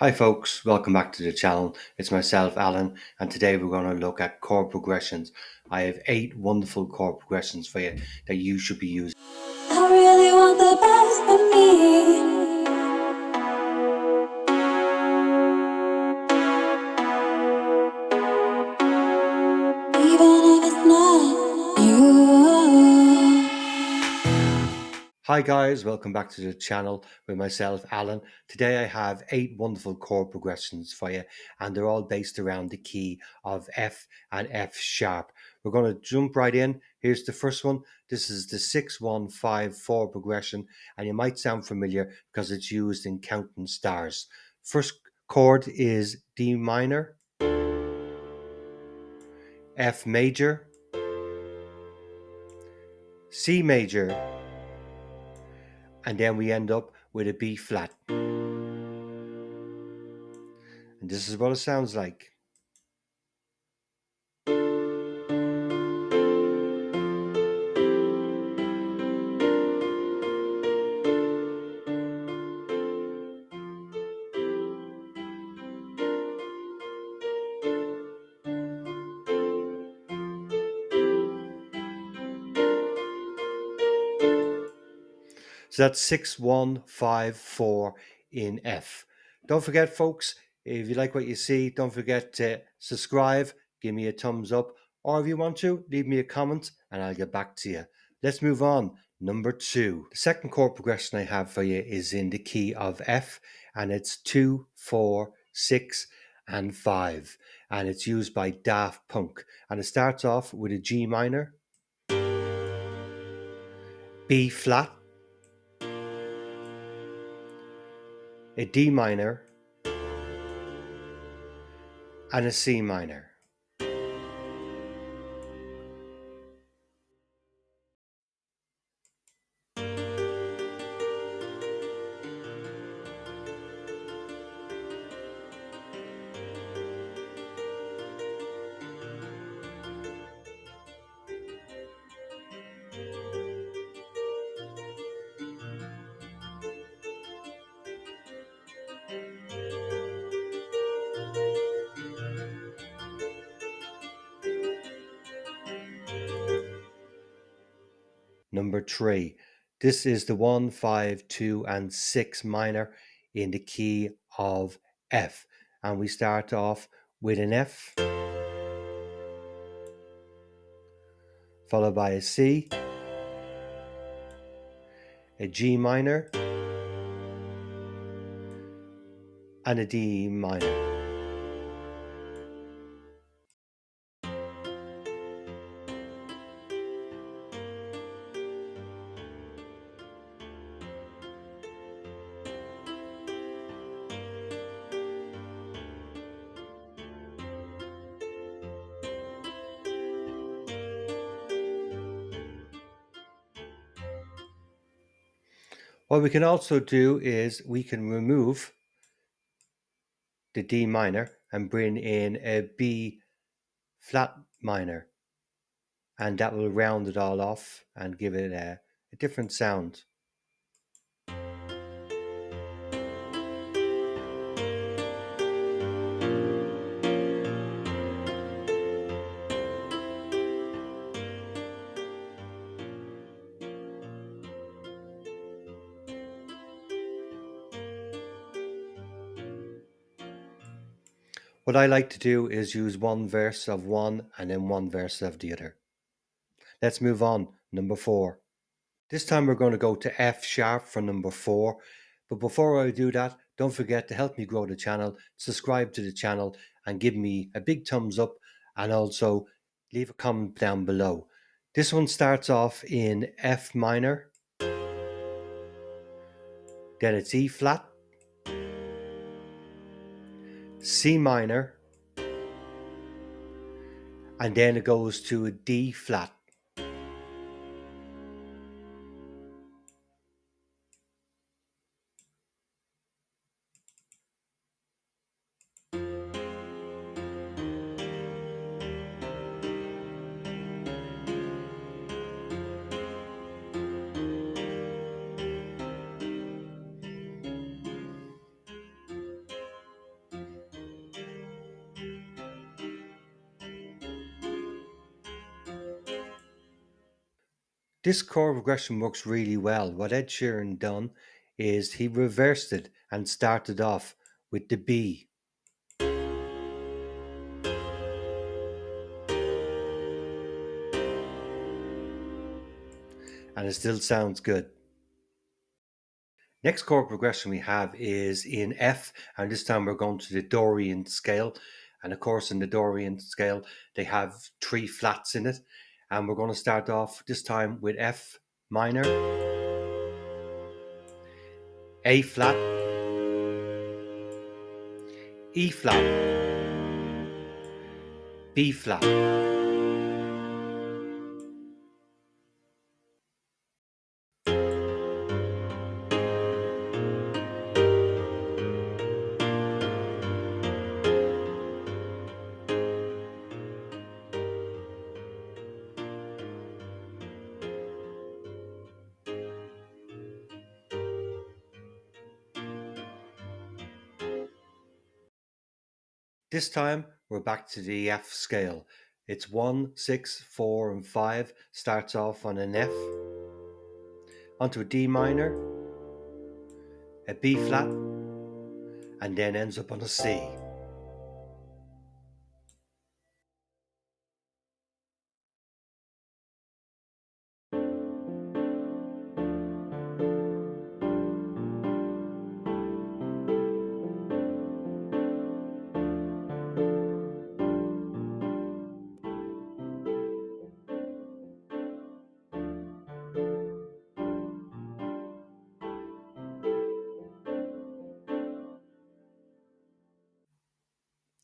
Hi folks, welcome back to the channel. It's myself, Alan, and today we're going to look at chord progressions. I have 8 wonderful chord progressions for you that you should be using. I really want the best for me. Even if it's not you. Hi guys, welcome back to the channel with myself, Alan. Today I have 8 wonderful chord progressions for you, and they're all based around the key of F and F sharp. We're going to jump right in. Here's the first one. This is the 6-1-5-4 progression, and you might sound familiar because it's used in counting stars. First chord is D minor, F major, C major, and then we end up with a B flat. And this is what it sounds like. So that's 6-1-5-4 in F. Don't forget, folks, if you like what you see, don't forget to subscribe, give me a thumbs up, or if you want to, leave me a comment and I'll get back to you. Let's move on. Number 2. The second chord progression I have for you is in the key of F, and it's 2, 4, 6, and 5. And it's used by Daft Punk. And it starts off with a G minor, B flat, a D minor, and a C minor. Number 3. This is the 1, 5, 2, and 6 minor in the key of F. And we start off with an F, followed by a C, a G minor, and a D minor. What we can also do is we can remove the D minor and bring in a B flat minor, and that will round it all off and give it a different sound. What I like to do is use one verse of one and then one verse of the other. Let's move on. Number 4. This time we're going to go to F sharp for number 4. But before I do that, don't forget to help me grow the channel, subscribe to the channel and give me a big thumbs up, and also leave a comment down below. This one starts off in F minor, then it's E flat, C minor, and then it goes to a D flat. This chord progression works really well. What Ed Sheeran done is he reversed it and started off with the B. And it still sounds good. Next chord progression we have is in F, and this time we're going to the Dorian scale. And of course, in the Dorian scale, they have three flats in it. And we're going to start off this time with F minor, A flat, E flat, B flat. This time we're back to the F scale. It's 1, 6, 4, and 5. Starts off on an F, onto a D minor, a B flat, and then ends up on a C.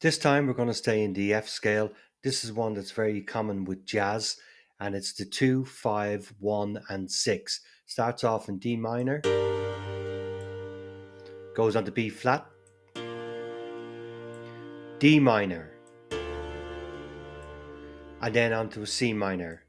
This time we're going to stay in the F scale. This is one that's very common with jazz, and it's the 2, 5, 1, and 6. Starts off in D minor, goes on to B flat, D minor, and then onto a C minor.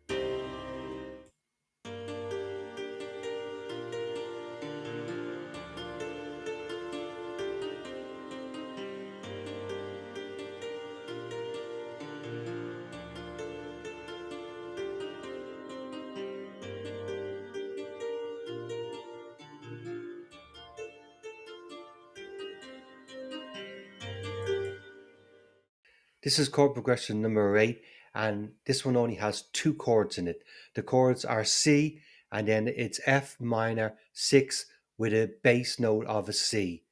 This is chord progression number 8, and this one only has two chords in it. The chords are C, and then it's F minor 6 with a bass note of a C.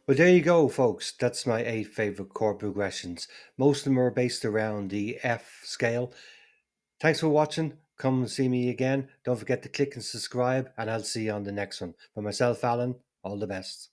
Well, there you go, folks. That's my 8 favorite chord progressions. Most of them are based around the F scale. Thanks for watching. Come and see me again. Don't forget to click and subscribe, and I'll see you on the next one. For myself, Alan, all the best.